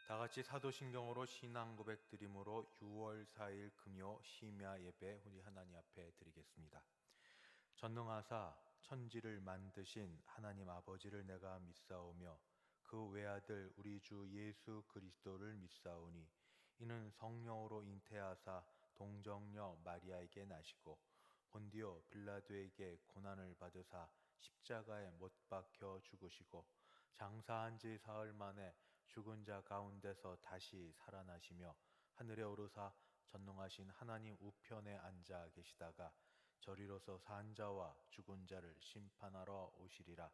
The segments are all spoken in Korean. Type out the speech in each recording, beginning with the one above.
다 같이 사도신경으로 신앙 고백 드림으로 6월 4일 금요 심야 예배 우리 하나님 앞에 드리겠습니다. 전능하사 천지를 만드신 하나님 아버지를 내가 믿사오며 그 외아들 우리 주 예수 그리스도를 믿사오니 이는 성령으로 잉태하사 동정녀 마리아에게 나시고 본디오 빌라도에게 고난을 받으사 십자가에 못 박혀 죽으시고 장사한 지 사흘 만에 죽은 자 가운데서 다시 살아나시며 하늘에 오르사 전능하신 하나님 우편에 앉아 계시다가 저리로서 산 자와 죽은 자를 심판하러 오시리라.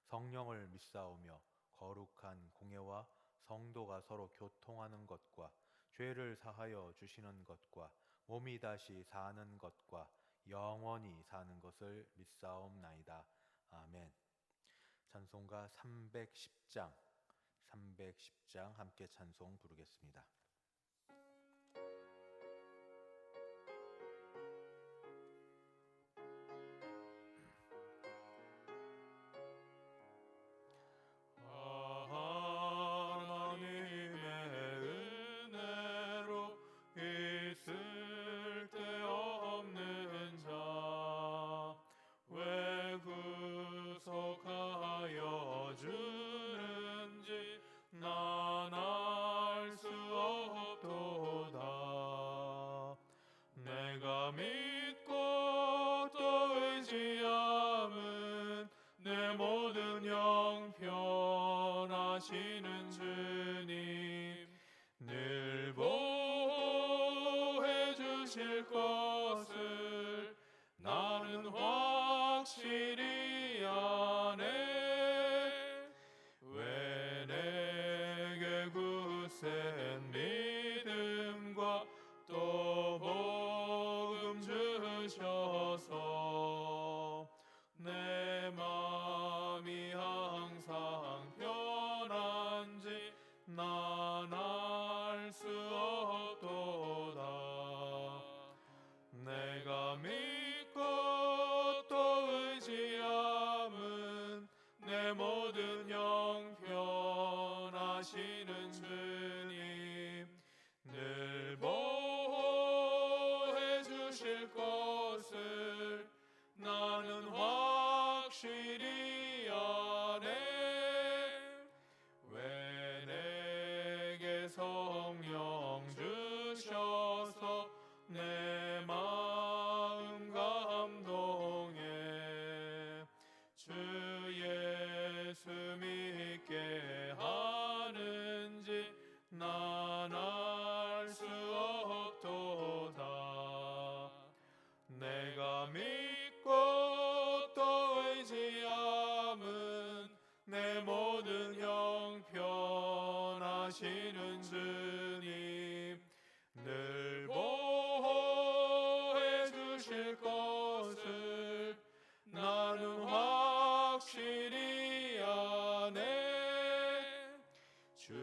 성령을 믿사오며 거룩한 공예와 성도가 서로 교통하는 것과 죄를 사하여 주시는 것과 몸이 다시 사는 것과 영원히 사는 것을 믿사옵나이다. 아멘. 찬송가 310장 함께 찬송 부르겠습니다. 하나님의 은혜로 있을 데 없는 자 왜 구속하여 주는지 난 알 수 없도다. 내가 믿고 또 의지함은 내 모든 형편하시는 주님 늘 보호해 주실 것을 나는 확실히 아네. 왜 내게 굳센 믿음과 또 복음 주셔서 내 맘이 항상 편한지 난 알 수 없도다. 내가 믿고 또 의지함은 내 모든 형편하시는 주님 늘 보호해 주실 것을 나는 확실히 아네. 왜 내게 성령 주셔서 내 마음 감동해 주 예수 믿게 하는지 난 알 수 없도다. 내가 믿고 또 의지함은 내 모든 형편하시는 주님 늘 보호해 주실 것을 나는 확실히 아네. 주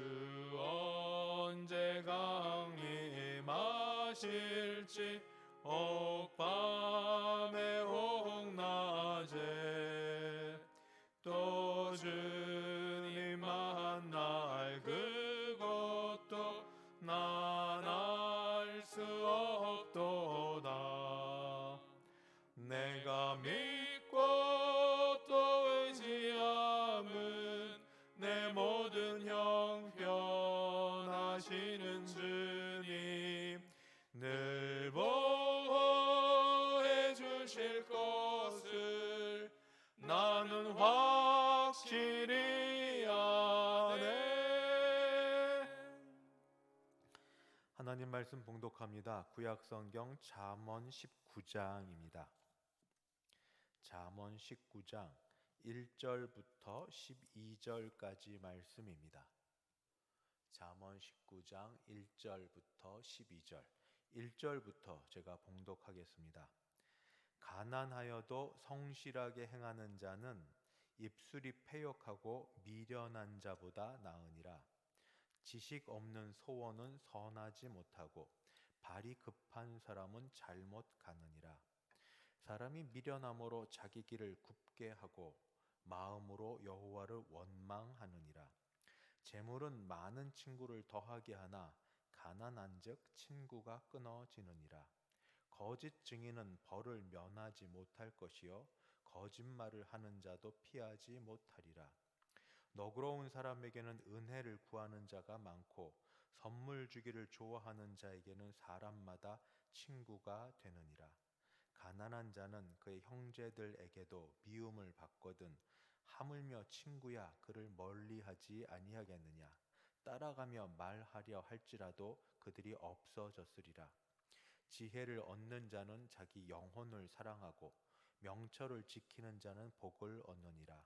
언제 강림하실지 옥밤에 옥낮에 또 주님 만날 그것도 난 알 수 없도다. 내가 믿고 또 의지함은 내 모든 형편하시는 주님 늘 보호해 주실 것을 나는 확실히 아네. 하나님 말씀 봉독합니다. 구약성경 잠언 19장입니다. 잠언 19장 1절부터 12절까지 말씀입니다. 잠언 19장 1절부터 12절 1절부터 제가 봉독하겠습니다. 가난하여도 성실하게 행하는 자는 입술이 패역하고 미련한 자보다 나으니라. 지식 없는 소원은 선하지 못하고 발이 급한 사람은 잘못 가느니라. 사람이 미련함으로 자기 길을 굽게 하고 마음으로 여호와를 원망하느니라. 재물은 많은 친구를 더하게 하나 가난한즉 친구가 끊어지느니라. 거짓 증인은 벌을 면하지 못할 것이요 거짓말을 하는 자도 피하지 못하리라. 너그러운 사람에게는 은혜를 구하는 자가 많고 선물 주기를 좋아하는 자에게는 사람마다 친구가 되느니라. 가난한 자는 그의 형제들에게도 미움을 받거든 하물며 친구야 그를 멀리하지 아니하겠느냐. 따라가며 말하려 할지라도 그들이 없어졌으리라. 지혜를 얻는 자는 자기 영혼을 사랑하고 명철을 지키는 자는 복을 얻느니라.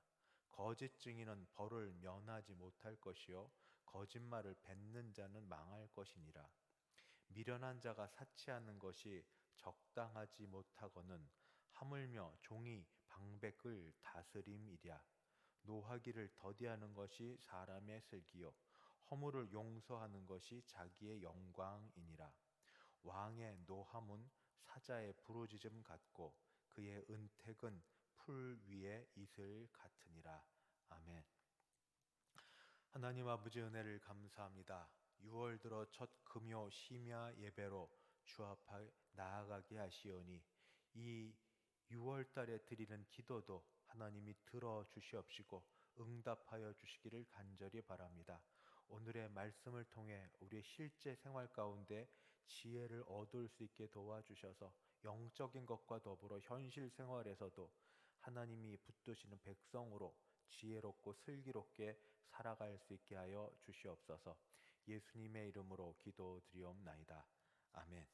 거짓 증인은 벌을 면하지 못할 것이요 거짓말을 뱉는 자는 망할 것이니라. 미련한 자가 사치하는 것이 적당하지 못하거는 하물며 종이 방백을 다스림이랴. 노하기를 더디하는 것이 사람의 슬기요 허물을 용서하는 것이 자기의 영광이니라. 왕의 노함은 사자의 부르짖음 같고 그의 은택은 풀 위의 이슬 같으니라. 아멘. 하나님 아버지 은혜를 감사합니다. 6월 들어 첫 금요 심야 예배로 주 앞에 나아가게 하시오니 이 6월 달에 드리는 기도도 하나님이 들어 주시옵시고 응답하여 주시기를 간절히 바랍니다. 오늘의 말씀을 통해 우리의 실제 생활 가운데 지혜를 얻을 수 있게 도와주셔서 영적인 것과 더불어 현실 생활에서도 하나님이 붙드시는 백성으로 지혜롭고 슬기롭게 살아갈 수 있게 하여 주시옵소서. 예수님의 이름으로 기도드리옵나이다. 아멘.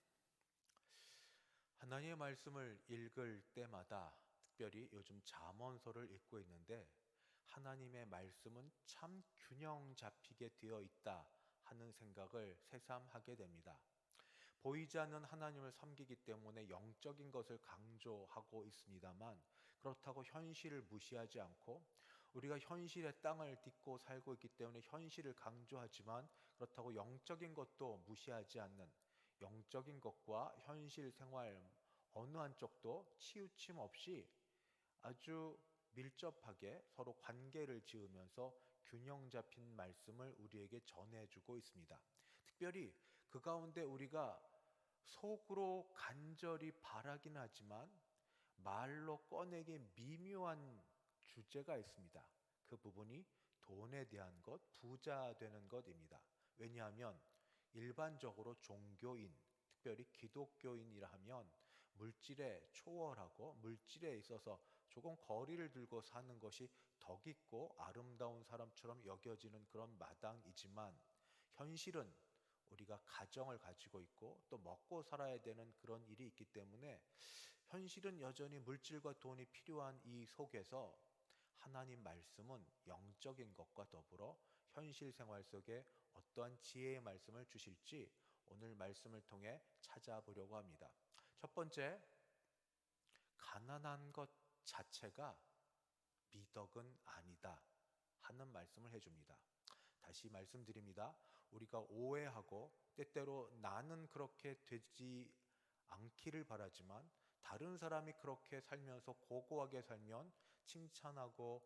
하나님의 말씀을 읽을 때마다 특별히 요즘 잠언서를 읽고 있는데 하나님의 말씀은 참 균형 잡히게 되어 있다 하는 생각을 새삼 하게 됩니다. 보이지 않는 하나님을 섬기기 때문에 영적인 것을 강조하고 있습니다만 그렇다고 현실을 무시하지 않고 우리가 현실의 땅을 딛고 살고 있기 때문에 현실을 강조하지만 그렇다고 영적인 것도 무시하지 않는 영적인 것과 현실 생활 어느 한쪽도 치우침 없이 아주 밀접하게 서로 관계를 지으면서 균형 잡힌 말씀을 우리에게 전해주고 있습니다. 특별히 그 가운데 우리가 속으로 간절히 바라긴 하지만 말로 꺼내기 미묘한 주제가 있습니다. 그 부분이 돈에 대한 것, 부자 되는 것입니다. 왜냐하면 일반적으로 종교인, 특별히 기독교인이라 하면 물질에 초월하고 물질에 있어서 조금 거리를 들고 사는 것이 덕 있고 아름다운 사람처럼 여겨지는 그런 마당이지만 현실은 우리가 가정을 가지고 있고 또 먹고 살아야 되는 그런 일이 있기 때문에 현실은 여전히 물질과 돈이 필요한 이 속에서 하나님 말씀은 영적인 것과 더불어 현실 생활 속에 어떠한 지혜의 말씀을 주실지 오늘 말씀을 통해 찾아보려고 합니다. 첫 번째, 가난한 것 자체가 미덕은 아니다 하는 말씀을 해줍니다. 다시 말씀드립니다. 우리가 오해하고 때때로 나는 그렇게 되지 않기를 바라지만 다른 사람이 그렇게 살면서 고고하게 살면 칭찬하고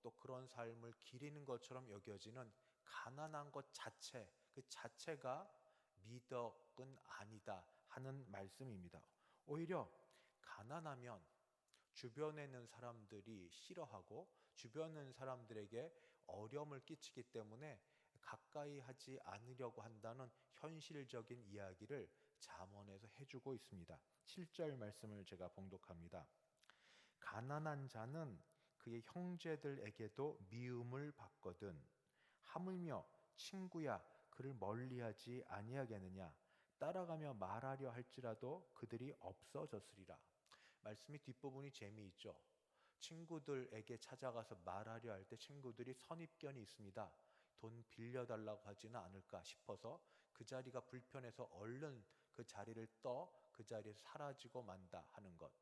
또 그런 삶을 기리는 것처럼 여겨지는 가난한 것 자체, 그 자체가 미덕은 아니다 하는 말씀입니다. 오히려 가난하면 주변에 있는 사람들이 싫어하고 주변에 있는 사람들에게 어려움을 끼치기 때문에 가까이 하지 않으려고 한다는 현실적인 이야기를 잠언에서 해주고 있습니다. 7절 말씀을 제가 봉독합니다. 가난한 자는 그의 형제들에게도 미움을 받거든 하물며 친구야 그를 멀리하지 아니하겠느냐. 따라가며 말하려 할지라도 그들이 없어졌으리라. 말씀이 뒷부분이 재미있죠. 친구들에게 찾아가서 말하려 할 때 친구들이 선입견이 있습니다. 돈 빌려달라고 하지는 않을까 싶어서 그 자리가 불편해서 얼른 그 자리를 떠 그 자리에서 사라지고 만다 하는 것.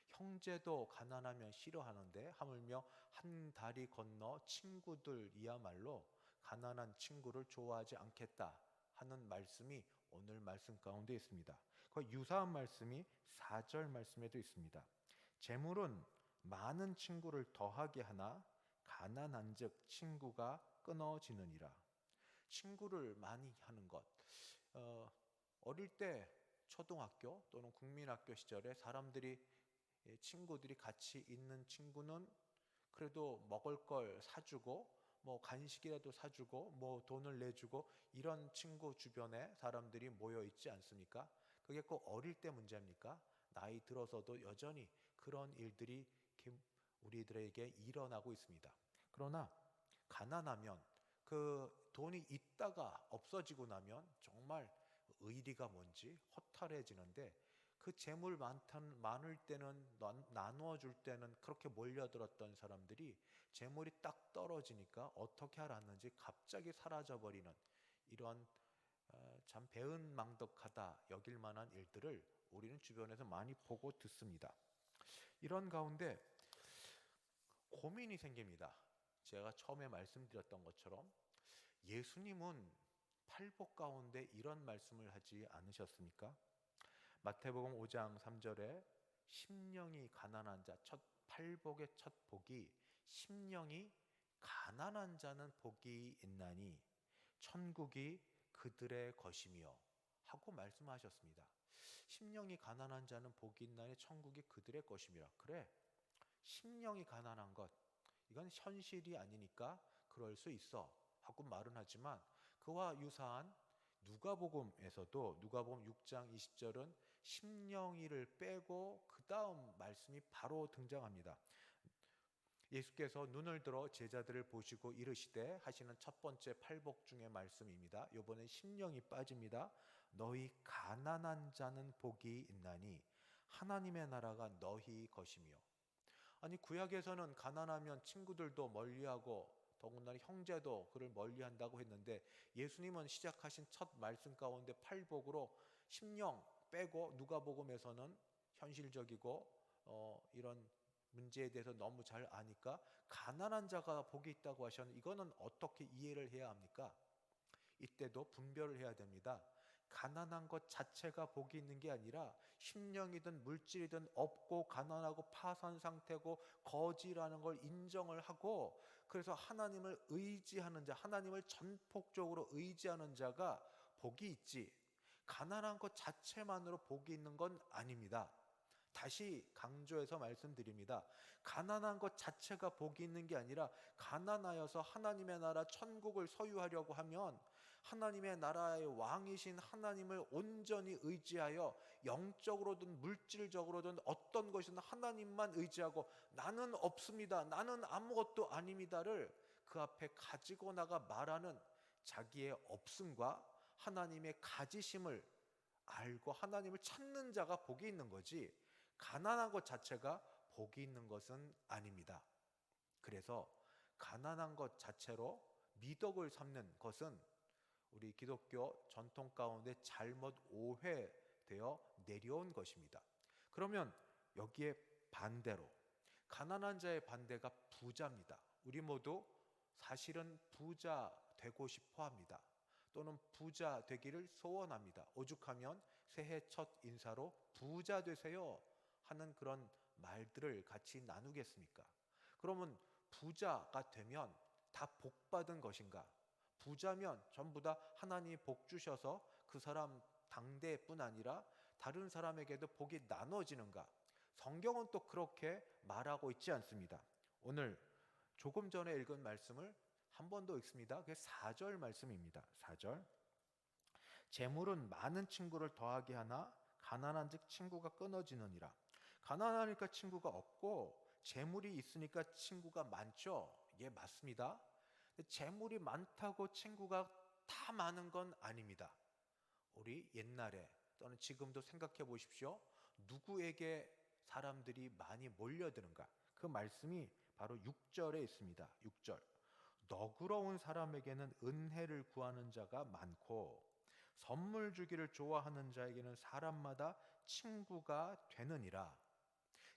형제도 가난하면 싫어하는데 하물며 한 다리 건너 친구들이야말로 가난한 친구를 좋아하지 않겠다 하는 말씀이 오늘 말씀 가운데 있습니다. 그 유사한 말씀이 4절 말씀에도 있습니다. 재물은 많은 친구를 더하게 하나 가난한즉 친구가 끊어지느니라. 친구를 많이 하는 것. 어릴 때 초등학교 또는 국민학교 시절에 사람들이 친구들이 같이 있는 친구는 그래도 먹을 걸 사주고 뭐 간식이라도 사주고 뭐 돈을 내주고 이런 친구 주변에 사람들이 모여 있지 않습니까? 그게 꼭 어릴 때 문제입니까? 나이 들어서도 여전히 그런 일들이 우리들에게 일어나고 있습니다. 그러나 가난하면 그 돈이 있다가 없어지고 나면 정말 의리가 뭔지 허탈해지는데 그 재물 많을 때는 나누어 줄 때는 그렇게 몰려들었던 사람들이 재물이 딱 떨어지니까 어떻게 하라는지 갑자기 사라져 버리는 이런 참 배은망덕하다 여길 만한 일들을 우리는 주변에서 많이 보고 듣습니다. 이런 가운데 고민이 생깁니다. 제가 처음에 말씀드렸던 것처럼 예수님은 팔복 가운데 이런 말씀을 하지 않으셨습니까? 마태복음 5장 3절에 심령이 가난한 자, 팔복의 첫 복이 심령이 가난한 자는 복이 있나니 천국이 그들의 것이며 하고 말씀하셨습니다. 심령이 가난한 자는 복이 있나니 천국이 그들의 것이미라. 그래, 심령이 가난한 것 이건 현실이 아니니까 그럴 수 있어 하고 말은 하지만 그와 유사한 누가복음에서도 누가복음 6장 20절은 심령이를 빼고 그 다음 말씀이 바로 등장합니다. 예수께서 눈을 들어 제자들을 보시고 이르시되 하시는 첫 번째 팔복 중의 말씀입니다. 이번엔 심령이 빠집니다. 너희 가난한 자는 복이 있나니 하나님의 나라가 너희 것이며. 아니 구약에서는 가난하면 친구들도 멀리하고 더군다나 형제도 그를 멀리한다고 했는데 예수님은 시작하신 첫 말씀 가운데 팔복으로 심령 빼고 누가복음에서는 현실적이고 이런 문제에 대해서 너무 잘 아니까 가난한 자가 복이 있다고 하셨는데 이거는 어떻게 이해를 해야 합니까? 이때도 분별을 해야 됩니다. 가난한 것 자체가 복이 있는 게 아니라 심령이든 물질이든 없고 가난하고 파산 상태고 거지라는 걸 인정을 하고 그래서 하나님을 의지하는 자, 하나님을 전폭적으로 의지하는 자가 복이 있지 가난한 것 자체만으로 복이 있는 건 아닙니다. 다시 강조해서 말씀드립니다. 가난한 것 자체가 복이 있는 게 아니라 가난하여서 하나님의 나라 천국을 소유하려고 하면 하나님의 나라의 왕이신 하나님을 온전히 의지하여 영적으로든 물질적으로든 어떤 것이든 하나님만 의지하고 나는 없습니다. 나는 아무것도 아닙니다를 그 앞에 가지고 나가 말하는 자기의 없음과 하나님의 가지심을 알고 하나님을 찾는 자가 복이 있는 거지 가난한 것 자체가 복이 있는 것은 아닙니다. 그래서 가난한 것 자체로 미덕을 삼는 것은 우리 기독교 전통 가운데 잘못 오해되어 내려온 것입니다. 그러면 여기에 반대로 가난한 자의 반대가 부자입니다. 우리 모두 사실은 부자 되고 싶어 합니다. 또는 부자 되기를 소원합니다. 오죽하면 새해 첫 인사로 부자 되세요 하는 그런 말들을 같이 나누겠습니까? 그러면 부자가 되면 다 복받은 것인가? 부자면 전부 다 하나님이 복 주셔서 그 사람 당대뿐 아니라 다른 사람에게도 복이 나눠지는가? 성경은 또 그렇게 말하고 있지 않습니다. 오늘 조금 전에 읽은 말씀을 한 번 더 읽습니다. 그게 4절 말씀입니다. 4절. 재물은 많은 친구를 더하게 하나 가난한 즉 친구가 끊어지느니라. 가난하니까 친구가 없고 재물이 있으니까 친구가 많죠. 예, 맞습니다. 재물이 많다고 친구가 다 많은 건 아닙니다. 우리 옛날에 또는 지금도 생각해 보십시오. 누구에게 사람들이 많이 몰려드는가? 그 말씀이 바로 6절에 있습니다. 6절. 너그러운 사람에게는 은혜를 구하는 자가 많고 선물 주기를 좋아하는 자에게는 사람마다 친구가 되느니라.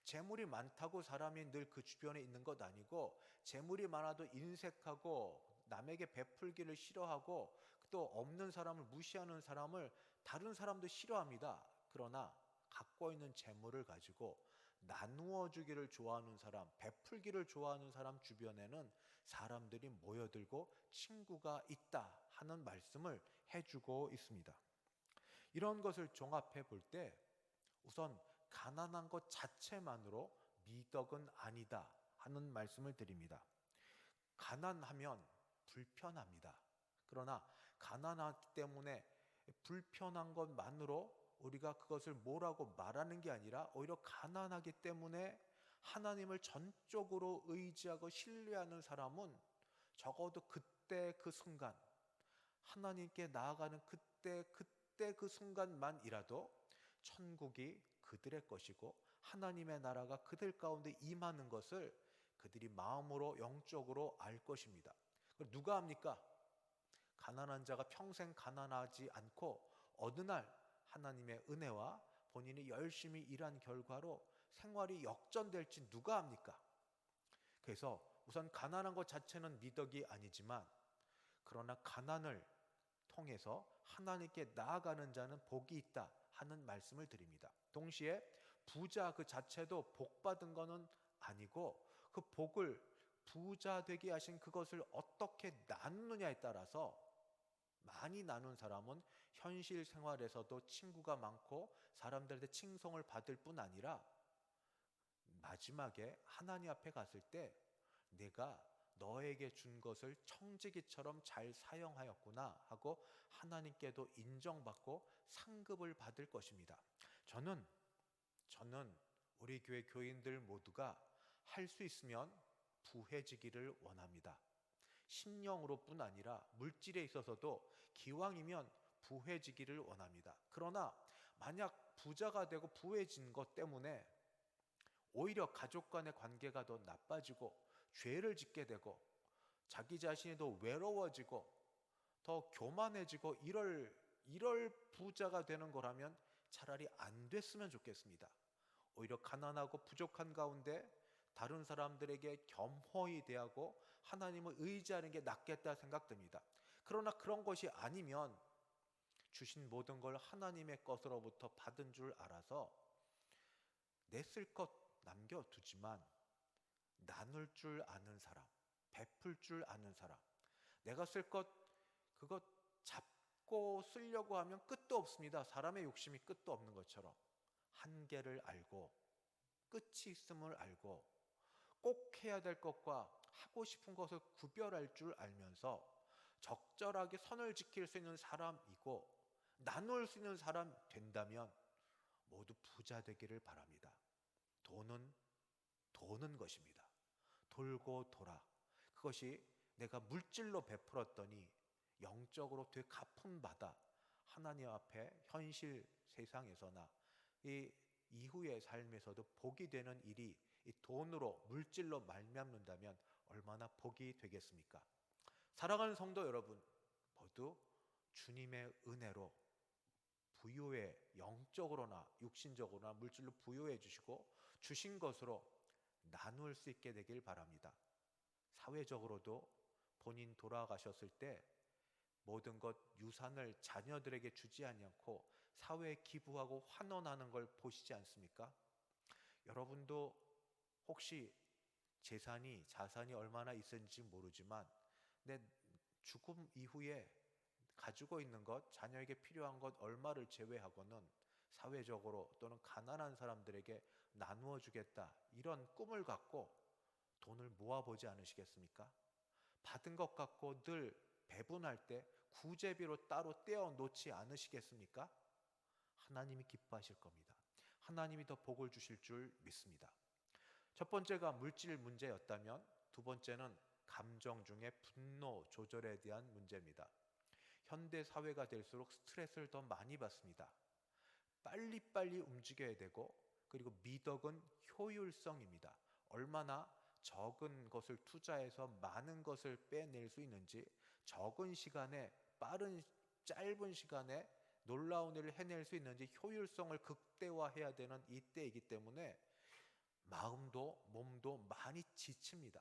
재물이 많다고 사람이 늘 그 주변에 있는 것 아니고 재물이 많아도 인색하고 남에게 베풀기를 싫어하고 또 없는 사람을 무시하는 사람을 다른 사람도 싫어합니다. 그러나 갖고 있는 재물을 가지고 나누어 주기를 좋아하는 사람, 베풀기를 좋아하는 사람 주변에는 사람들이 모여들고 친구가 있다 하는 말씀을 해주고 있습니다. 이런 것을 종합해 볼 때 우선 가난한 것 자체만으로 미덕은 아니다 하는 말씀을 드립니다. 가난하면 불편합니다. 그러나 가난하기 때문에 불편한 것만으로 우리가 그것을 뭐라고 말하는 게 아니라 오히려 가난하기 때문에 하나님을 전적으로 의지하고 신뢰하는 사람은 적어도 그때 그 순간, 하나님께 나아가는 그때 그 순간만이라도 천국이 그들의 것이고 하나님의 나라가 그들 가운데 임하는 것을 그들이 마음으로 영적으로 알 것입니다. 누가 합니까? 가난한 자가 평생 가난하지 않고 어느 날 하나님의 은혜와 본인이 열심히 일한 결과로 생활이 역전될지 누가 합니까? 그래서 우선 가난한 것 자체는 미덕이 아니지만 그러나 가난을 통해서 하나님께 나아가는 자는 복이 있다 하는 말씀을 드립니다. 동시에 부자 그 자체도 복 받은 것은 아니고 그 복을 부자 되게 하신 그것을 어떻게 나누느냐에 따라서 많이 나눈 사람은 현실 생활에서도 친구가 많고 사람들한테 칭송을 받을 뿐 아니라 마지막에 하나님 앞에 갔을 때 내가 너에게 준 것을 청지기처럼 잘 사용하였구나 하고 하나님께도 인정받고 상급을 받을 것입니다. 저는 우리 교회 교인들 모두가 할 수 있으면 부해지기를 원합니다. 심령으로뿐 아니라 물질에 있어서도 기왕이면 부해지기를 원합니다. 그러나 만약 부자가 되고 부해진 것 때문에 오히려 가족 간의 관계가 더 나빠지고 죄를 짓게 되고 자기 자신이 더 외로워지고 더 교만해지고 이럴 부자가 되는 거라면 차라리 안 됐으면 좋겠습니다. 오히려 가난하고 부족한 가운데 다른 사람들에게 겸허히 대하고 하나님을 의지하는 게 낫겠다 생각됩니다. 그러나 그런 것이 아니면 주신 모든 걸 하나님의 것으로부터 받은 줄 알아서 내 쓸 것 남겨두지만 나눌 줄 아는 사람, 베풀 줄 아는 사람, 내가 쓸 것 그것 잡고 쓰려고 하면 끝도 없습니다. 사람의 욕심이 끝도 없는 것처럼 한계를 알고 끝이 있음을 알고 꼭 해야 될 것과 하고 싶은 것을 구별할 줄 알면서 적절하게 선을 지킬 수 있는 사람이고 나눌 수 있는 사람 된다면 모두 부자 되기를 바랍니다. 돈은 것입니다. 돌고 돌아 그것이 내가 물질로 베풀었더니 영적으로 되게 갚음받아 하나님 앞에 현실 세상에서나 이 이후의 삶에서도 복이 되는 일이 이 돈으로 물질로 말미암는다면 얼마나 복이 되겠습니까? 사랑하는 성도 여러분, 모두 주님의 은혜로 부유해 영적으로나 육신적으로나 물질로 부유해 주시고 주신 것으로 나눌 수 있게 되길 바랍니다. 사회적으로도 본인 돌아가셨을 때 모든 것 유산을 자녀들에게 주지 않고 사회에 기부하고 환원하는 걸 보시지 않습니까? 여러분도 혹시 자산이 얼마나 있는지 모르지만 내 죽음 이후에 가지고 있는 것, 자녀에게 필요한 것 얼마를 제외하고는 사회적으로 또는 가난한 사람들에게 나누어 주겠다 이런 꿈을 갖고 돈을 모아보지 않으시겠습니까? 받은 것 갖고 늘 배분할 때 구제비로 따로 떼어 놓지 않으시겠습니까? 하나님이 기뻐하실 겁니다. 하나님이 더 복을 주실 줄 믿습니다. 첫 번째가 물질 문제였다면 두 번째는 감정 중에 분노 조절에 대한 문제입니다. 현대 사회가 될수록 스트레스를 더 많이 받습니다. 빨리빨리 움직여야 되고 그리고 미덕은 효율성입니다. 얼마나 적은 것을 투자해서 많은 것을 빼낼 수 있는지 적은 시간에 짧은 시간에 놀라운 일을 해낼 수 있는지 효율성을 극대화해야 되는 이때이기 때문에 마음도 몸도 많이 지칩니다.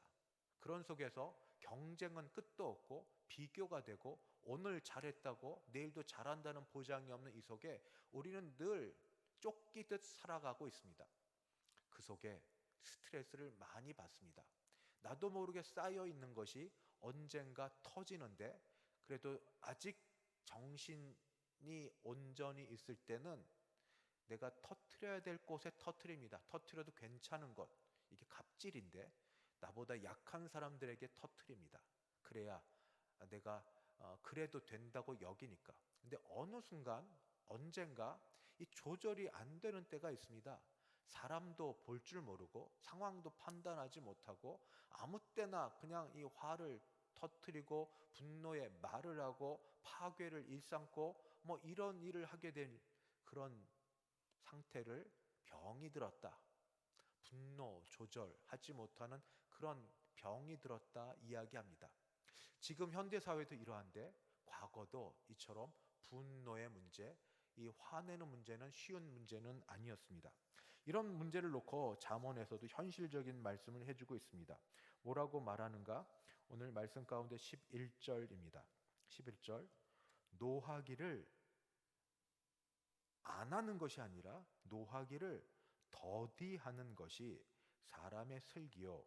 그런 속에서 경쟁은 끝도 없고 비교가 되고 오늘 잘했다고 내일도 잘한다는 보장이 없는 이 속에 우리는 늘 쫓기듯 살아가고 있습니다. 그 속에 스트레스를 많이 받습니다. 나도 모르게 쌓여 있는 것이 언젠가 터지는데, 그래도 아직 정신이 온전히 있을 때는 내가 터트려야 될 곳에 터트립니다. 터트려도 괜찮은 것, 이게 갑질인데 나보다 약한 사람들에게 터트립니다. 그래야 내가 그래도 된다고 여기니까. 근데 어느 순간 언젠가 이 조절이 안 되는 때가 있습니다. 사람도 볼 줄 모르고 상황도 판단하지 못하고 아무 때나 그냥 이 화를 터뜨리고 분노에 말을 하고 파괴를 일삼고 뭐 이런 일을 하게 된 그런 상태를 병이 들었다, 분노 조절하지 못하는 그런 병이 들었다 이야기합니다. 지금 현대 사회도 이러한데 과거도 이처럼 분노의 문제, 이 화내는 문제는 쉬운 문제는 아니었습니다. 이런 문제를 놓고 잠언에서도 현실적인 말씀을 해주고 있습니다. 뭐라고 말하는가? 오늘 말씀 가운데 11절입니다. 11절, 노하기를 안 하는 것이 아니라 노하기를 더디하는 것이 사람의 슬기요,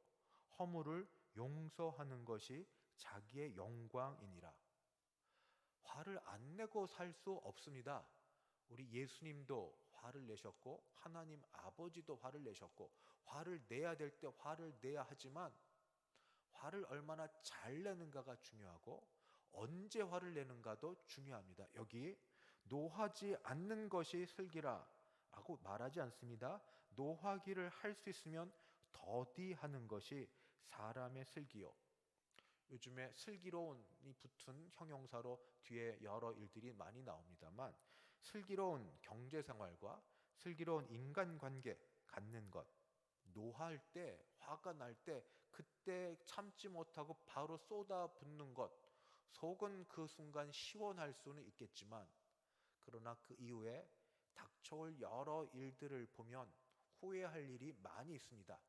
허물을 용서하는 것이 자기의 영광이니라. 화를 안 내고 살 수 없습니다. 우리 예수님도 화를 내셨고 하나님 아버지도 화를 내셨고 화를 내야 될 때 화를 내야 하지만 화를 얼마나 잘 내는가가 중요하고 언제 화를 내는가도 중요합니다. 여기 노하지 않는 것이 슬기라 라고 말하지 않습니다. 노하기를 할 수 있으면 더디하는 것이 사람의 슬기요. 요즘에 슬기로운이 붙은 형용사로 뒤에 여러 일들이 많이 나옵니다만, 슬기로운 경제생활과 슬기로운 인간관계 갖는 것, 노할 때, 화가 날 때 그때 참지 못하고 바로 쏟아붓는 것, 속은 그 순간 시원할 수는 있겠지만 그러나 그 이후에 닥쳐올 여러 일들을 보면 후회할 일이 많이 있습니다.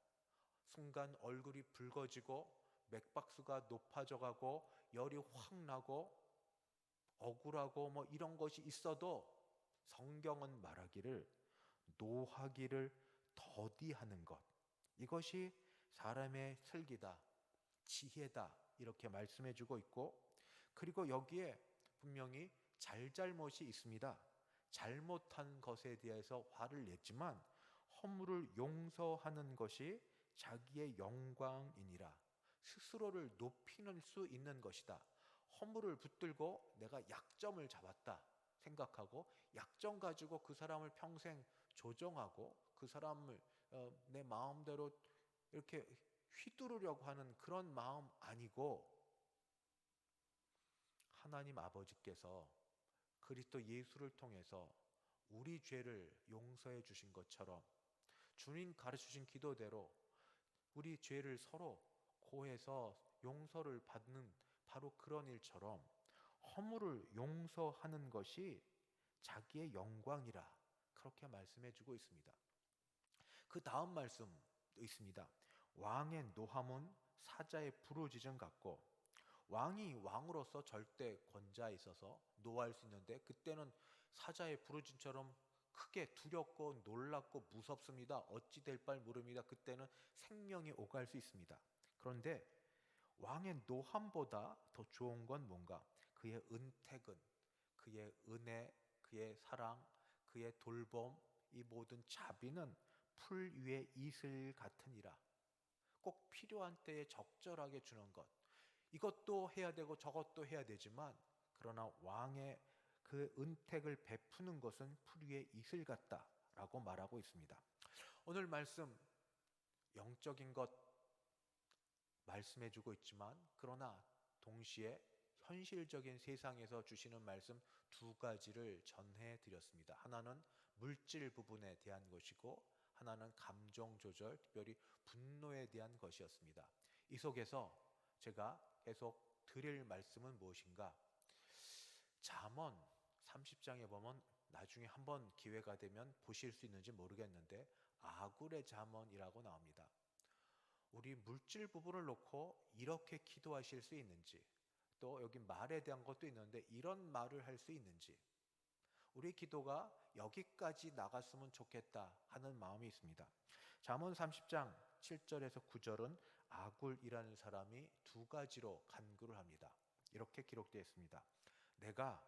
순간 얼굴이 붉어지고 맥박수가 높아져 가고 열이 확 나고 억울하고 뭐 이런 것이 있어도 성경은 말하기를 노하기를 더디하는 것, 이것이 사람의 슬기다, 지혜다 이렇게 말씀해 주고 있고, 그리고 여기에 분명히 잘잘못이 있습니다. 잘못한 것에 대해서 화를 냈지만 허물을 용서하는 것이 자기의 영광이니라. 스스로를 높이는 수 있는 것이다. 허물을 붙들고 내가 약점을 잡았다 생각하고 약점 가지고 그 사람을 평생 조정하고 그 사람을 내 마음대로 이렇게 휘두르려고 하는 그런 마음 아니고, 하나님 아버지께서 그리스도 예수를 통해서 우리 죄를 용서해 주신 것처럼 주님 가르치신 기도대로 우리 죄를 서로 고해서 용서를 받는 바로 그런 일처럼 허물을 용서하는 것이 자기의 영광이라 그렇게 말씀해 주고 있습니다. 그 다음 말씀 있습니다. 왕의 노함은 사자의 부르짖음 같고, 왕이 왕으로서 절대 권자에 있어서 노할 수 있는데 그때는 사자의 부르짖음처럼 크게 두렵고 놀랍고 무섭습니다. 어찌 될 바 모릅니다. 그때는 생명이 오갈 수 있습니다. 그런데 왕의 노함보다 더 좋은 건 뭔가? 그의 은택은, 그의 은혜, 그의 사랑, 그의 돌봄, 이 모든 자비는 풀 위에 이슬 같으니라. 꼭 필요한 때에 적절하게 주는 것, 이것도 해야 되고 저것도 해야 되지만 그러나 왕의 그 은택을 베푸는 것은 풀 위에 이슬 같다라고 말하고 있습니다. 오늘 말씀 영적인 것 말씀해주고 있지만 그러나 동시에 현실적인 세상에서 주시는 말씀 두 가지를 전해드렸습니다. 하나는 물질 부분에 대한 것이고 하나는 감정 조절, 특별히 분노에 대한 것이었습니다. 이 속에서 제가 계속 드릴 말씀은 무엇인가? 잠언 30장에 보면 나중에 한번 기회가 되면 보실 수 있는지 모르겠는데 아굴의 잠언이라고 나옵니다. 우리 물질 부분을 놓고 이렇게 기도하실 수 있는지, 또 여기 말에 대한 것도 있는데 이런 말을 할 수 있는지, 우리 기도가 여기까지 나갔으면 좋겠다 하는 마음이 있습니다. 잠언 30장 7절에서 9절은 아굴이라는 사람이 두 가지로 간구를 합니다. 이렇게 기록되어 있습니다. 내가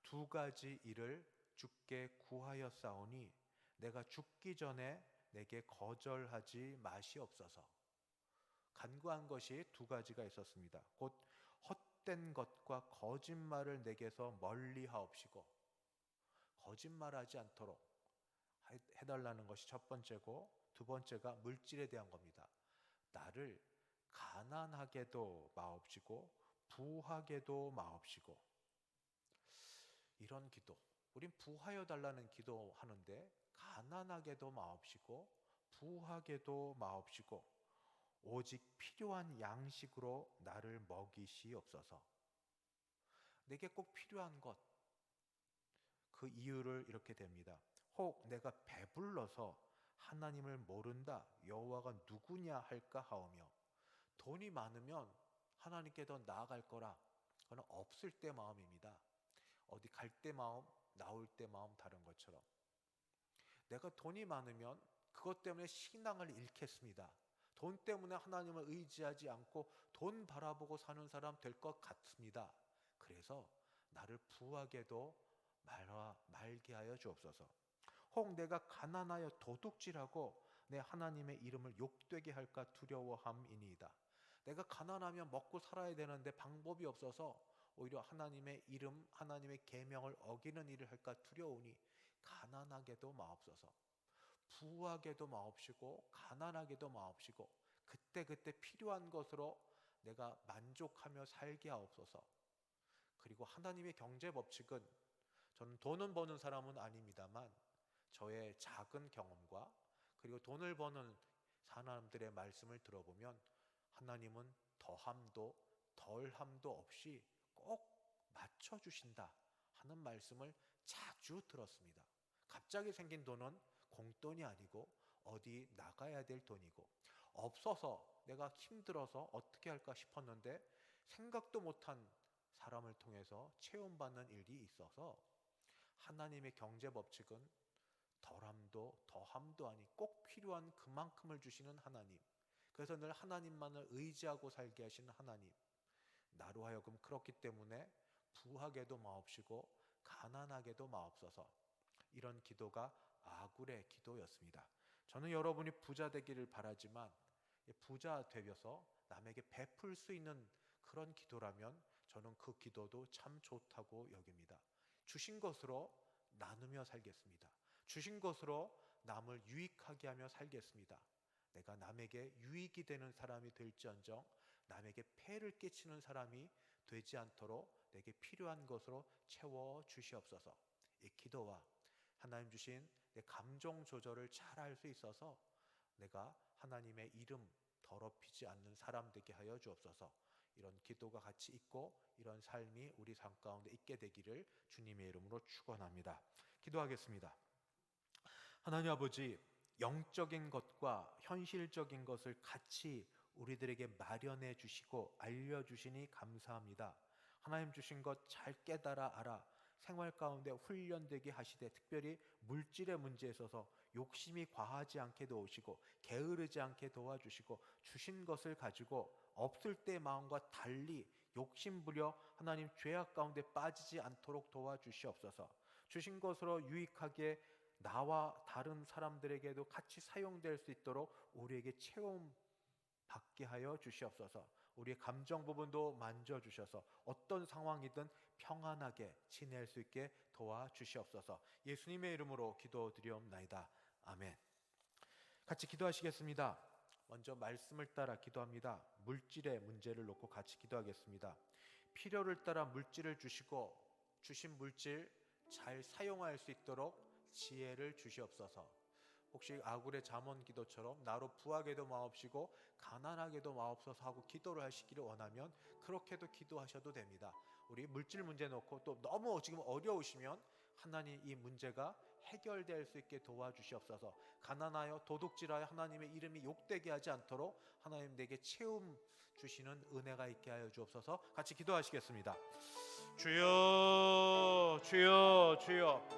두 가지 일을 주께 구하였사오니 내가 죽기 전에 내게 거절하지 마시옵소서. 간구한 것이 두 가지가 있었습니다. 곧 헛된 것과 거짓말을 내게서 멀리 하옵시고, 거짓말하지 않도록 해달라는 것이 첫 번째고, 두 번째가 물질에 대한 겁니다. 나를 가난하게도 마옵시고 부하게도 마옵시고. 이런 기도, 우린 부하여 달라는 기도 하는데 가난하게도 마옵시고 부하게도 마옵시고 오직 필요한 양식으로 나를 먹이시옵소서. 내게 꼭 필요한 것, 그 이유를 이렇게 됩니다. 혹 내가 배불러서 하나님을 모른다, 여호와가 누구냐 할까 하오며. 돈이 많으면 하나님께 더 나아갈 거라. 그건 없을 때 마음입니다. 어디 갈 때 마음, 나올 때 마음 다른 것처럼. 내가 돈이 많으면 그것 때문에 신앙을 잃겠습니다. 돈 때문에 하나님을 의지하지 않고 돈 바라보고 사는 사람 될 것 같습니다. 그래서 나를 부하게도 말게 하여 주옵소서. 혹 내가 가난하여 도둑질하고 내 하나님의 이름을 욕되게 할까 두려워함이니이다. 내가 가난하면 먹고 살아야 되는데 방법이 없어서 오히려 하나님의 이름, 하나님의 계명을 어기는 일을 할까 두려우니 가난하게도 마옵소서. 부하게도 마옵시고 가난하게도 마옵시고 그때그때 필요한 것으로 내가 만족하며 살게 하옵소서. 그리고 하나님의 경제 법칙은, 저는 돈은 버는 사람은 아닙니다만 저의 작은 경험과 그리고 돈을 버는 사람들의 말씀을 들어보면 하나님은 더함도 덜함도 없이 꼭 맞춰주신다 하는 말씀을 자주 들었습니다. 갑자기 생긴 돈은 공돈이 아니고 어디 나가야 될 돈이고, 없어서 내가 힘들어서 어떻게 할까 싶었는데 생각도 못한 사람을 통해서 체험받는 일이 있어서, 하나님의 경제 법칙은 덜함도 더함도 아니 꼭 필요한 그만큼을 주시는 하나님, 그래서 늘 하나님만을 의지하고 살게 하시는 하나님, 나로 하여금 그렇기 때문에 부하게도 마옵시고 가난하게도 마옵소서. 이런 기도가 아굴의 기도였습니다. 저는 여러분이 부자 되기를 바라지만 부자 되어서 남에게 베풀 수 있는 그런 기도라면 저는 그 기도도 참 좋다고 여깁니다. 주신 것으로 나누며 살겠습니다. 주신 것으로 남을 유익하게 하며 살겠습니다. 내가 남에게 유익이 되는 사람이 될지언정 남에게 폐를 끼치는 사람이 되지 않도록 내게 필요한 것으로 채워 주시옵소서. 이 기도와 하나님 주신 내 감정 조절을 잘 할 수 있어서 내가 하나님의 이름 더럽히지 않는 사람 되게 하여 주옵소서. 이런 기도가 같이 있고 이런 삶이 우리 삶 가운데 있게 되기를 주님의 이름으로 축원합니다. 기도하겠습니다. 하나님 아버지, 영적인 것과 현실적인 것을 같이 우리들에게 마련해 주시고 알려주시니 감사합니다. 하나님 주신 것 잘 깨달아 알아 생활 가운데 훈련되게 하시되, 특별히 물질의 문제에 있어서 욕심이 과하지 않게 도우시고 게으르지 않게 도와주시고, 주신 것을 가지고 없을 때 마음과 달리 욕심부려 하나님 죄악 가운데 빠지지 않도록 도와주시옵소서. 주신 것으로 유익하게 나와 다른 사람들에게도 같이 사용될 수 있도록 우리에게 체험 받게 하여 주시옵소서. 우리의 감정 부분도 만져주셔서 어떤 상황이든 평안하게 지낼 수 있게 도와주시옵소서. 예수님의 이름으로 기도드리옵나이다. 아멘. 같이 기도하시겠습니다. 먼저 말씀을 따라 기도합니다. 물질의 문제를 놓고 같이 기도하겠습니다. 필요를 따라 물질을 주시고 주신 물질 잘 사용할 수 있도록 지혜를 주시옵소서. 혹시 아굴의 잠언 기도처럼 나로 부하게도 마옵시고 가난하게도 마옵소서 하고 기도를 하시기를 원하면 그렇게도 기도하셔도 됩니다. 우리 물질 문제 놓고 또 너무 지금 어려우시면 하나님 이 문제가 해결될 수 있게 도와주시옵소서. 가난하여 도둑질하여 하나님의 이름이 욕되게 하지 않도록 하나님 내게 채움 주시는 은혜가 있게 하여 주옵소서. 같이 기도하시겠습니다. 주여 주여 주여,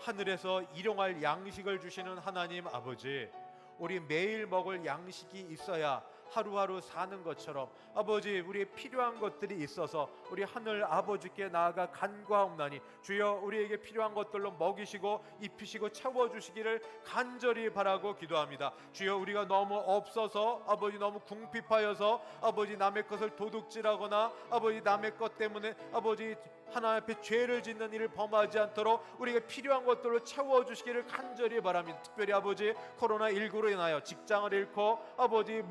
하늘에서 일용할 양식을 주시는 하나님 아버지, 우리 매일 먹을 양식이 있어야 하루하루 사는 것처럼 아버지 우리의 필요한 것들이 있어서 우리 하늘 아버지께 나아가 간구하옵나니 주여 우리에게 필요한 것들로 먹이시고 입히시고 채워주시기를 간절히 바라고 기도합니다. 주여 우리가 너무 없어서 아버지 너무 궁핍하여서 아버지 남의 것을 도둑질하거나 아버지 남의 것 때문에 아버지 하나님 앞에 죄를 짓는 일을 범하지 않도록 우리에게 필요한 것들로 채워주시기를 간절히 바랍니다. 특별히 아버지 코로나19로 인하여 직장을 잃고 아버지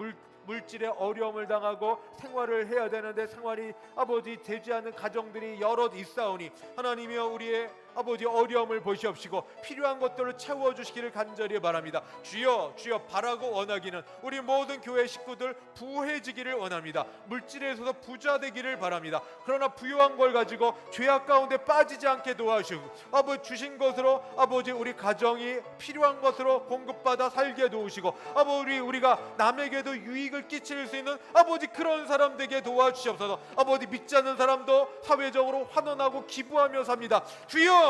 물질의 어려움을 당하고 생활을 해야 되는데 생활이 아버지 되지 않는 가정들이 여럿 있사오니 하나님이여 우리의 아버지 어려움을 보시옵시고 필요한 것들을 채워주시기를 간절히 바랍니다. 주여 바라고 원하기는 우리 모든 교회 식구들 부해지기를 원합니다. 물질에 있어서 부자 되기를 바랍니다. 그러나 부유한 걸 가지고 죄악 가운데 빠지지 않게 도와주시고 아버지 주신 것으로 아버지 우리 가정이 필요한 것으로 공급받아 살게 도우시고 아버지 우리가 남에게도 유익을 끼칠 수 있는 아버지 그런 사람 되게 도와주시옵소서. 아버지 믿지 않는 사람도 사회적으로 환원하고 기부하며 삽니다. 주여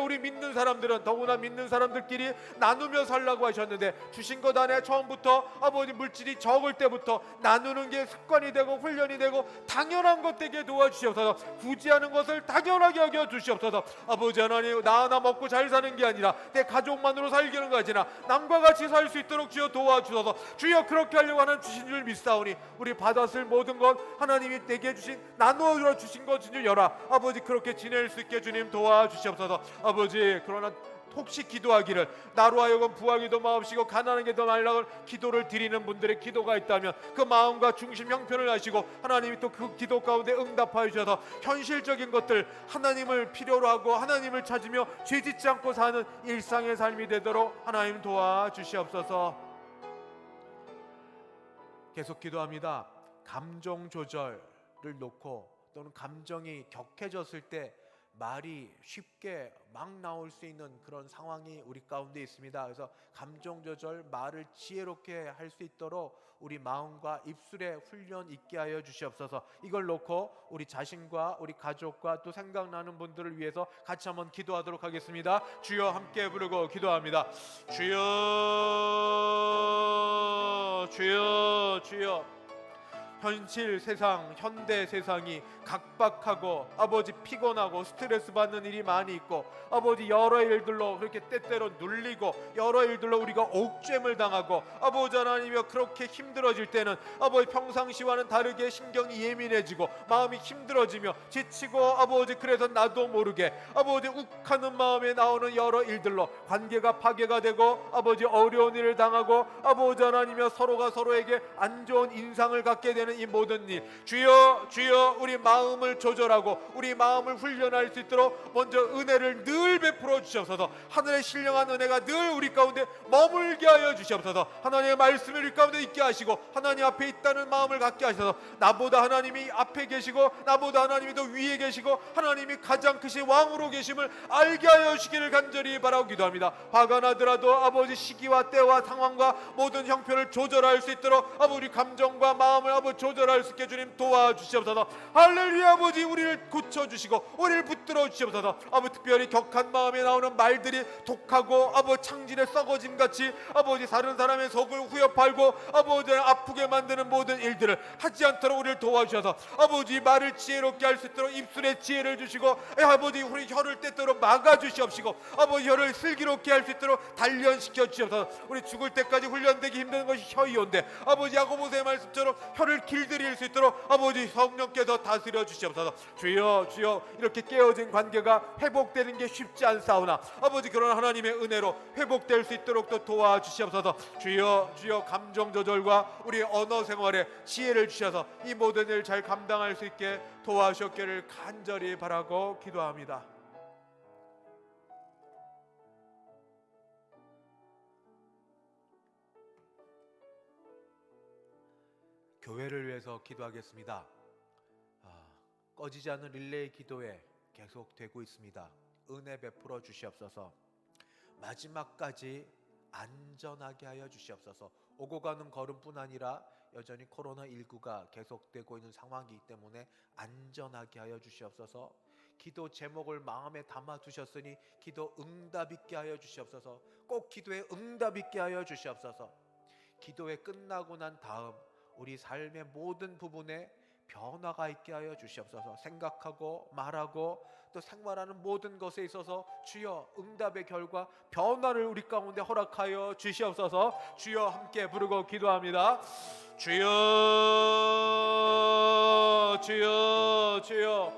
우리 믿는 사람들은 더구나 믿는 사람들끼리 나누며 살라고 하셨는데 주신 것 안에 처음부터 아버지 물질이 적을 때부터 나누는 게 습관이 되고 훈련이 되고 당연한 것 되게 도와주시옵소서. 구제하는 것을 당연하게 여겨 주시옵소서. 아버지 하나님 나 하나 먹고 잘 사는 게 아니라 내 가족만으로 살기는 거 아니라 남과 같이 살 수 있도록 주여 도와주소서. 주여 그렇게 하려고 하는 주신 줄 믿사오니 우리 받았을 모든 것 하나님이 내게 주신 나누어 주신 것 줄 여라. 아버지 그렇게 지낼 수 있게 주님 도와주시옵소서. 아버지 그러나 혹시 기도하기를 나로 하여금 부하기도 마옵시고 가난하게 더 말라고 기도를 드리는 분들의 기도가 있다면 그 마음과 중심 형편을 아시고 하나님이 또 그 기도 가운데 응답하여 주셔서 현실적인 것들 하나님을 필요로 하고 하나님을 찾으며 죄짓지 않고 사는 일상의 삶이 되도록 하나님 도와주시옵소서. 계속 기도합니다. 감정 조절을 놓고 또는 감정이 격해졌을 때 말이 쉽게 막 나올 수 있는 그런 상황이 우리 가운데 있습니다. 그래서 감정 조절, 말을 지혜롭게 할 수 있도록 우리 마음과 입술에 훈련 있게 하여 주시옵소서. 이걸 놓고 우리 자신과 우리 가족과 또 생각나는 분들을 위해서 같이 한번 기도하도록 하겠습니다. 주여 함께 부르고 기도합니다. 주여 현실 세상, 현대 세상이 각박하고 아버지 피곤하고 스트레스 받는 일이 많이 있고 아버지 여러 일들로 그렇게 때때로 눌리고 여러 일들로 우리가 옥죄임을 당하고 아버지 하나님이여 그렇게 힘들어질 때는 아버지 평상시와는 다르게 신경이 예민해지고 마음이 힘들어지며 지치고 아버지 그래서 나도 모르게 아버지 욱하는 마음에 나오는 여러 일들로 관계가 파괴가 되고 아버지 어려운 일을 당하고 아버지 하나님이여 서로가 서로에게 안 좋은 인상을 갖게 되는 이 모든 일 주여 우리 마음을 조절하고 우리 마음을 훈련할 수 있도록 먼저 은혜를 늘 베풀어 주시옵소서. 하늘의 신령한 은혜가 늘 우리 가운데 머물게 하여 주시옵소서. 하나님의 말씀이 우리 가운데 있게 하시고 하나님 앞에 있다는 마음을 갖게 하셔서 나보다 하나님이 앞에 계시고 나보다 하나님이 더 위에 계시고 하나님이 가장 크신 왕으로 계심을 알게 하여 주시기를 간절히 바라고 기도합니다. 화가 나더라도 아버지 시기와 때와 상황과 모든 형편을 조절할 수 있도록 아버지 우리 감정과 마음을 아버지 조절할 수 있게 주님 도와주시옵소서. 할렐루야. 아버지 우리를 고쳐주시고 우리를 붙들어 주시옵소서. 아버지 특별히 격한 마음에 나오는 말들이 독하고 아버지 창진의 썩어짐 같이 아버지 다른 사람의 속을 후벼팔고 아버지 아프게 만드는 모든 일들을 하지 않도록 우리를 도와주셔서 아버지 말을 지혜롭게 할 수 있도록 입술에 지혜를 주시고 아버지 우리 혀를 때때로 막아주시옵시고 아버지 혀를 슬기롭게 할 수 있도록 단련시켜 주시옵소서. 우리 죽을 때까지 훈련되기 힘든 것이 혀이온데 아버지 야고보서의 말씀처럼 혀를 길들일 수 있도록 아버지 성령께서 다스려 주시옵소서. 주여 이렇게 깨어진 관계가 회복되는 게 쉽지 않사오나 아버지 그런 하나님의 은혜로 회복될 수 있도록 또 도와주시옵소서. 주여 감정 조절과 우리 언어 생활에 지혜를 주셔서 이 모든 일 잘 감당할 수 있게 도와주셨기를 간절히 바라고 기도합니다. 교회를 위해서 기도하겠습니다. 꺼지지 않는 릴레이 기도에 계속되고 있습니다. 은혜 베풀어 주시옵소서. 마지막까지 안전하게 하여 주시옵소서. 오고 가는 걸음뿐 아니라 여전히 코로나19가 계속되고 있는 상황이기 때문에 안전하게 하여 주시옵소서. 기도 제목을 마음에 담아 두셨으니 기도 응답 있게 하여 주시옵소서. 꼭 기도에 응답 있게 하여 주시옵소서. 기도에 끝나고 난 다음 우리 삶의 모든 부분에 변화가 있게 하여 주시옵소서. 생각하고 말하고 또 생활하는 모든 것에 있어서 주여 응답의 결과 변화를 우리 가운데 허락하여 주시옵소서. 주여 함께 부르고 기도합니다. 주여 주여 주여.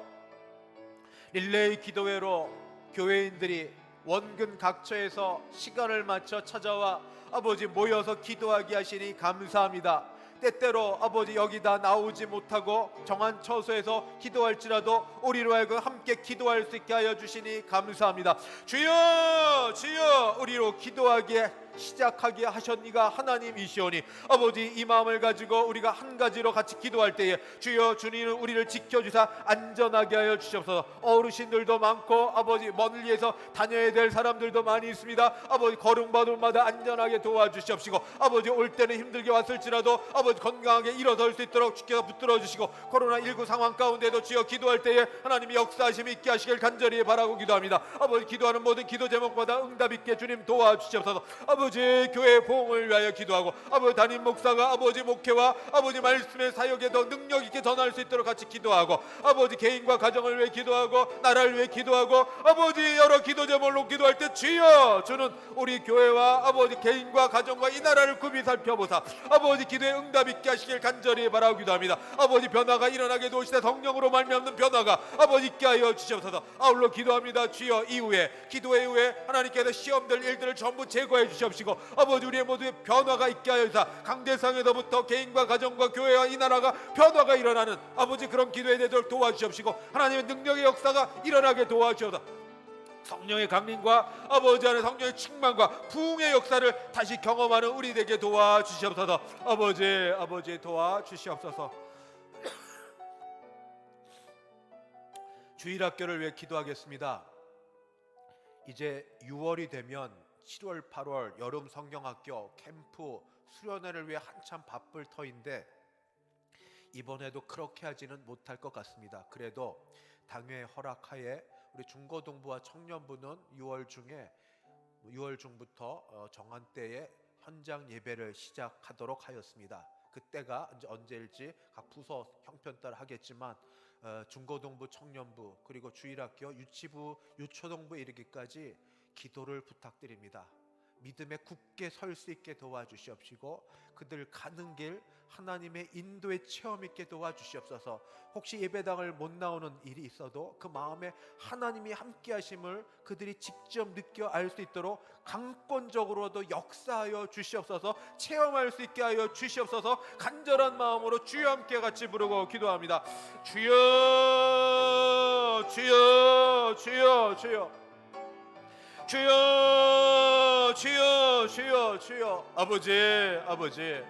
릴레이 기도회로 교회인들이 원근 각처에서 시간을 맞춰 찾아와 아버지 모여서 기도하게 하시니 감사합니다. 때때로 아버지 여기다 나오지 못하고 정한 처소에서 기도할지라도 우리로 하여금 함께 기도할 수 있게 하여 주시니 감사합니다. 주여 주여 우리로 기도하게 시작하게 하셨니가 하나님이시오니 아버지 이 마음을 가지고 우리가 한 가지로 같이 기도할 때에 주여 주님은 우리를 지켜주사 안전하게 하여 주시옵소서. 어르신들도 많고 아버지 멀리에서 다녀야 될 사람들도 많이 있습니다. 아버지 걸음마다 안전하게 도와주시옵시고 아버지 올 때는 힘들게 왔을지라도 아버지 건강하게 일어설 수 있도록 주께서 붙들어 주시고 코로나19 상황 가운데도 주여 기도할 때에 하나님이 역사하심이 있게 하시길 간절히 바라고 기도합니다. 아버지 기도하는 모든 기도 제목마다 응답 있게 주님 도와주시옵소서. 아버지 교회 보응을 위하여 기도하고 아버지 담임 목사가 아버지 목회와 아버지 말씀의 사역에 더 능력 있게 전할 수 있도록 같이 기도하고 아버지 개인과 가정을 위해 기도하고 나라를 위해 기도하고 아버지 여러 기도 제목으로 기도할 때 주여 주는 우리 교회와 아버지 개인과 가정과 이 나라를 구비 살펴보사 아버지 기도에 응답 있게 하시길 간절히 바라고 기도합니다. 아버지 변화가 일어나게 도우시되 성령으로 말미암는 변화가 아버지 있게 하여 주시옵소서. 아울러 기도합니다. 주여 이후에 기도의 후에 하나님께서 시험될 일들을 전부 제거해 주시옵시고 아버지 우리의 모두의 변화가 있게 하여 주사 강대상에서부터 개인과 가정과 교회와 이 나라가 변화가 일어나는 아버지 그런 기도에 되도록 도와주시옵시고 하나님의 능력의 역사가 일어나게 도와주옵소서. 성령의 강림과 아버지 안에 성령의 충만과 부흥의 역사를 다시 경험하는 우리에게 도와주시옵소서. 아버지 도와주시옵소서. 주일학교를 위해 기도하겠습니다. 이제 6월이 되면 7월, 8월 여름 성경학교 캠프 수련회를 위해 한참 바쁠 터인데 이번에도 그렇게 하지는 못할 것 같습니다. 그래도 당회 허락하에 우리 중고등부와 청년부는 6월 중부터 정한 때에 현장 예배를 시작하도록 하였습니다. 그때가 언제일지 각 부서 형편 따라 하겠지만 중고등부, 청년부 그리고 주일학교, 유치부, 유초등부에 이르기까지 기도를 부탁드립니다. 믿음에 굳게 설 수 있게 도와주시옵시고 그들 가는 길 하나님의 인도의 체험 있게 도와주시옵소서. 혹시 예배당을 못 나오는 일이 있어도 그 마음에 하나님이 함께 하심을 그들이 직접 느껴 알 수 있도록 강권적으로도 역사하여 주시옵소서. 체험할 수 있게 하여 주시옵소서. 간절한 마음으로 주여 함께 같이 부르고 기도합니다. 주여 주여 주여 주여 주여 주여 주여 주여. 아버지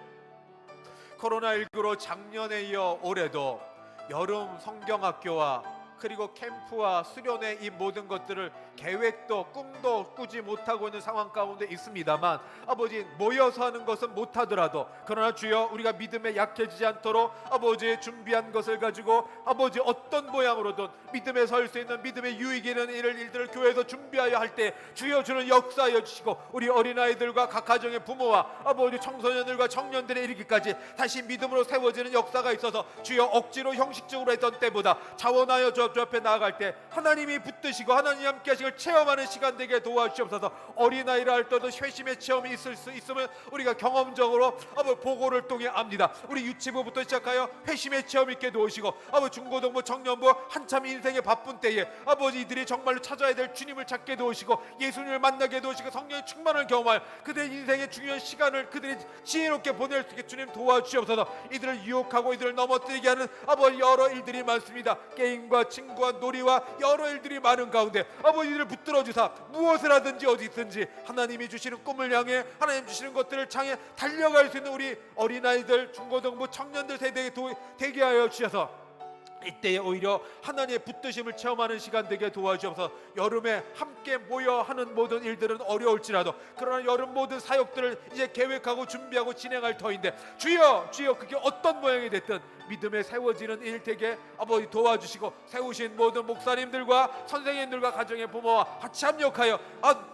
코로나19로 작년에 이어 올해도 여름 성경학교와 그리고 캠프와 수련회 이 모든 것들을 계획도 꿈도 꾸지 못하고 있는 상황 가운데 있습니다만 아버지 모여서 하는 것은 못하더라도 그러나 주여 우리가 믿음에 약해지지 않도록 아버지 준비한 것을 가지고 아버지 어떤 모양으로든 믿음에 설 수 있는 믿음의 유익이 있는 일들을 교회에서 준비하여 할 때 주여 주는 역사하여 주시고 우리 어린아이들과 각 가정의 부모와 아버지 청소년들과 청년들에 이르기까지 다시 믿음으로 세워지는 역사가 있어서 주여 억지로 형식적으로 했던 때보다 자원하여 저 앞에 나아갈 때 하나님이 붙드시고 하나님 함께 하시길 체험하는 시간 되게 도와주시옵소서. 어린아이라 할 때도 회심의 체험이 있을 수 있으면 우리가 경험적으로 아버지 보고를 통해 압니다. 우리 유치부부터 시작하여 회심의 체험 있게 도우시고 아버지 중고등부 청년부 한참 인생의 바쁜 때에 아버지 이들이 정말로 찾아야 될 주님을 찾게 도우시고 예수님을 만나게 도우시고 성령의 충만을 경험할 그들의 인생의 중요한 시간을 그들이 지혜롭게 보낼 수 있게 주님 도와주시옵소서. 이들을 유혹하고 이들을 넘어뜨리게 하는 아버지 여러 일들이 많습니다. 게임과 친구와 놀이와 여러 일들이 많은 가운데 아버지를 붙들어 주사 무엇을 하든지 어디 있든지 하나님이 주시는 꿈을 향해 하나님 주시는 것들을 향해 달려갈 수 있는 우리 어린아이들 중고등부 청년들 세대에 되게 하여 주셔서 이때에 오히려 하나님의 붙드심을 체험하는 시간 되게 도와주셔서 여름에 함께 모여 하는 모든 일들은 어려울지라도 그러나 여름 모든 사역들을 이제 계획하고 준비하고 진행할 터인데 주여 그게 어떤 모양이 됐든 믿음에 세워지는 일 되게 아버지 도와주시고 세우신 모든 목사님들과 선생님들과 가정의 부모와 같이 합력하여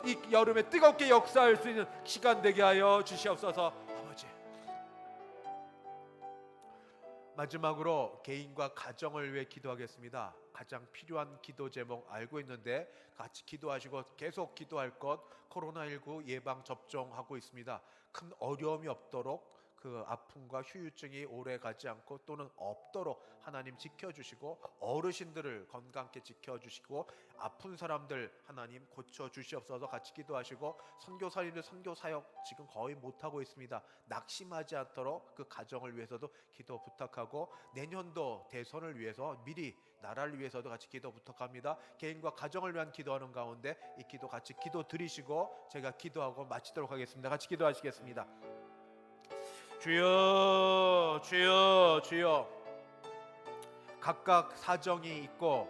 이 여름에 뜨겁게 역사할 수 있는 시간 되게 하여 주시옵소서. 아버지 마지막으로 개인과 가정을 위해 기도하겠습니다. 가장 필요한 기도 제목 알고 있는데 같이 기도하시고 계속 기도할 것, 코로나19 예방 접종하고 있습니다. 큰 어려움이 없도록 그 아픔과 후유증이 오래 가지 않고 또는 없도록 하나님 지켜주시고 어르신들을 건강하게 지켜주시고 아픈 사람들 하나님 고쳐주시옵소서. 같이 기도하시고 선교사님들 선교사역 지금 거의 못하고 있습니다. 낙심하지 않도록 그 가정을 위해서도 기도 부탁하고 내년도 대선을 위해서 미리 나라를 위해서도 같이 기도 부탁합니다. 개인과 가정을 위한 기도하는 가운데 이 기도 같이 기도 드리시고 제가 기도하고 마치도록 하겠습니다. 같이 기도하시겠습니다. 주여 주여 주여, 각각 사정이 있고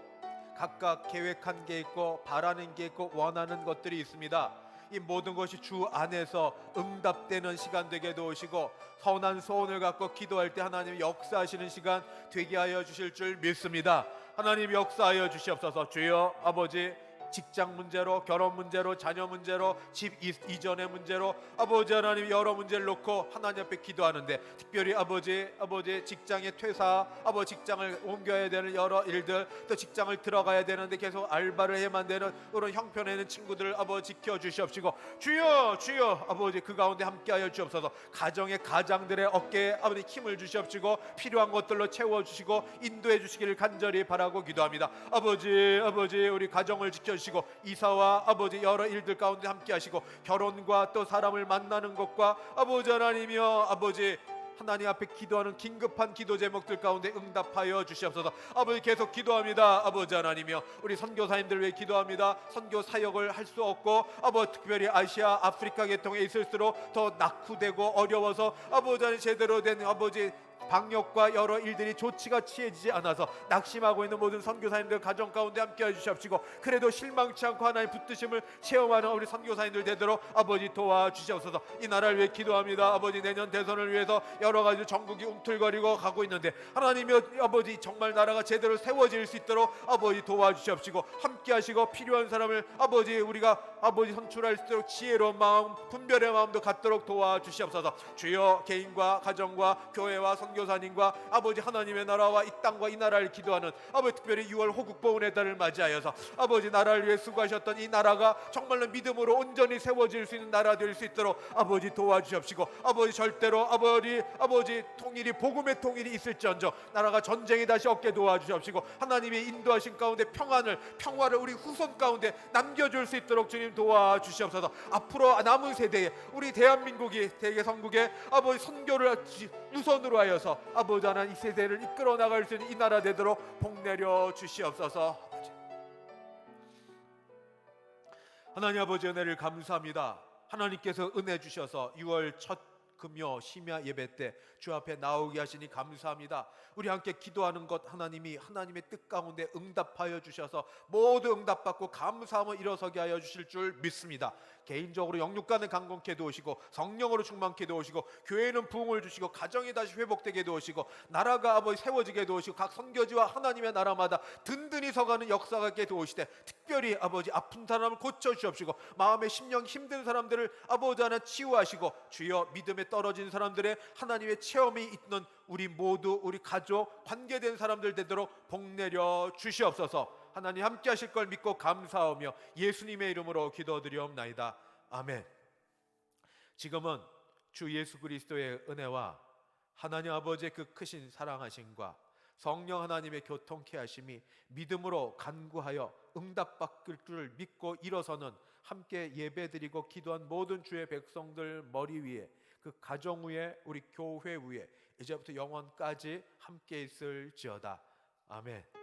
각각 계획한 게 있고 바라는 게 있고 원하는 것들이 있습니다. 이 모든 것이 주 안에서 응답되는 시간 되게 도우시고 선한 소원을 갖고 기도할 때 하나님 역사하시는 시간 되게 하여 주실 줄 믿습니다. 하나님 역사하여 주시옵소서. 주여 아버지, 직장 문제로, 결혼 문제로, 자녀 문제로, 집 이전의 문제로 아버지 하나님 여러 문제를 놓고 하나님 앞에 기도하는데 특별히 아버지 직장의 퇴사, 아버지 직장을 옮겨야 되는 여러 일들, 또 직장을 들어가야 되는데 계속 알바를 해만 되는 그런 형편에 있는 친구들을 아버지 지켜주시옵시고 주여 주여 아버지 그 가운데 함께하여 주옵소서. 가정의 가장들의 어깨에 아버지 힘을 주시옵시고 필요한 것들로 채워주시고 인도해 주시기를 간절히 바라고 기도합니다. 아버지 우리 가정을 지켜주시고 이사와 아버지 여러 일들 가운데 함께 하시고 결혼과 또 사람을 만나는 것과 아버지 하나님이여 아버지 하나님 앞에 기도하는 긴급한 기도 제목들 가운데 응답하여 주시옵소서. 아버지 계속 기도합니다. 아버지 하나님이여 우리 선교사님들 위해 기도합니다. 선교 사역을 할 수 없고 아버지 특별히 아시아 아프리카 계통에 있을수록 더 낙후되고 어려워서 아버지 하나님 제대로 된 아버지 방역과 여러 일들이 조치가 취해지지 않아서 낙심하고 있는 모든 선교사님들 가정 가운데 함께 해주시옵시고 그래도 실망치 않고 하나님 붙드심을 체험하는 우리 선교사님들 되도록 아버지 도와주시옵소서. 이 나라를 위해 기도합니다. 아버지 내년 대선을 위해서 여러 가지 전국이 움틀거리고 가고 있는데 하나님이 아버지 정말 나라가 제대로 세워질 수 있도록 아버지 도와주시옵시고 함께 하시고 필요한 사람을 아버지 우리가 아버지 선출할 수 있도록 지혜로운 마음, 분별의 마음도 갖도록 도와주시옵소서. 주여 개인과 가정과 교회와 선교사님과 아버지 하나님의 나라와 이 땅과 이 나라를 기도하는 아버지 특별히 6월 호국보훈의 달을 맞이하여서 아버지 나라를 위해 수고하셨던 이 나라가 정말로 믿음으로 온전히 세워질 수 있는 나라 될 수 있도록 아버지 도와주시옵시고 아버지 절대로 아버지 통일이 복음의 통일이 있을지언정 나라가 전쟁이 다시 없게 도와주시옵시고 하나님의 인도하신 가운데 평화를 우리 후손 가운데 남겨줄 수 있도록 주님 도와주시옵소서. 앞으로 남은 세대에 우리 대한민국이 대개 선국에 아버지 선교를 우선으로 하여서 아버지 하나님 이 세대를 이끌어 나갈 수 있는 이 나라 되도록 복 내려 주시옵소서. 하나님 아버지 은혜를 감사합니다. 하나님께서 은혜 주셔서 6월 첫 금요 심야 예배 때 주 앞에 나오게 하시니 감사합니다. 우리 함께 기도하는 것 하나님이 하나님의 뜻 가운데 응답하여 주셔서 모두 응답받고 감사함을 일어서게 하여 주실 줄 믿습니다. 개인적으로 영육간을 강건케 도우시고 성령으로 충만케 도우시고 교회는 부흥을 주시고 가정이 다시 회복되게 도우시고 나라가 아버지 세워지게 도우시고 각 선교지와 하나님의 나라마다 든든히 서가는 역사가 있게 도우시되 특별히 아버지 아픈 사람을 고쳐주시옵시고 마음에 심령 힘든 사람들을 아버지 하나 치유하시고 주여 믿음에 떨어진 사람들의 하나님의 체험이 있는 우리 모두 우리 가족 관계된 사람들 되도록 복 내려 주시옵소서. 하나님 함께 하실 걸 믿고 감사하며 예수님의 이름으로 기도드리옵나이다. 아멘. 지금은 주 예수 그리스도의 은혜와 하나님 아버지의 그 크신 사랑하심과 성령 하나님의 교통케 하심이 믿음으로 간구하여 응답받을 줄 믿고 일어서는 함께 예배드리고 기도한 모든 주의 백성들 머리 위에 그 가정 위에 우리 교회 위에 이제부터 영원까지 함께 있을지어다. 아멘.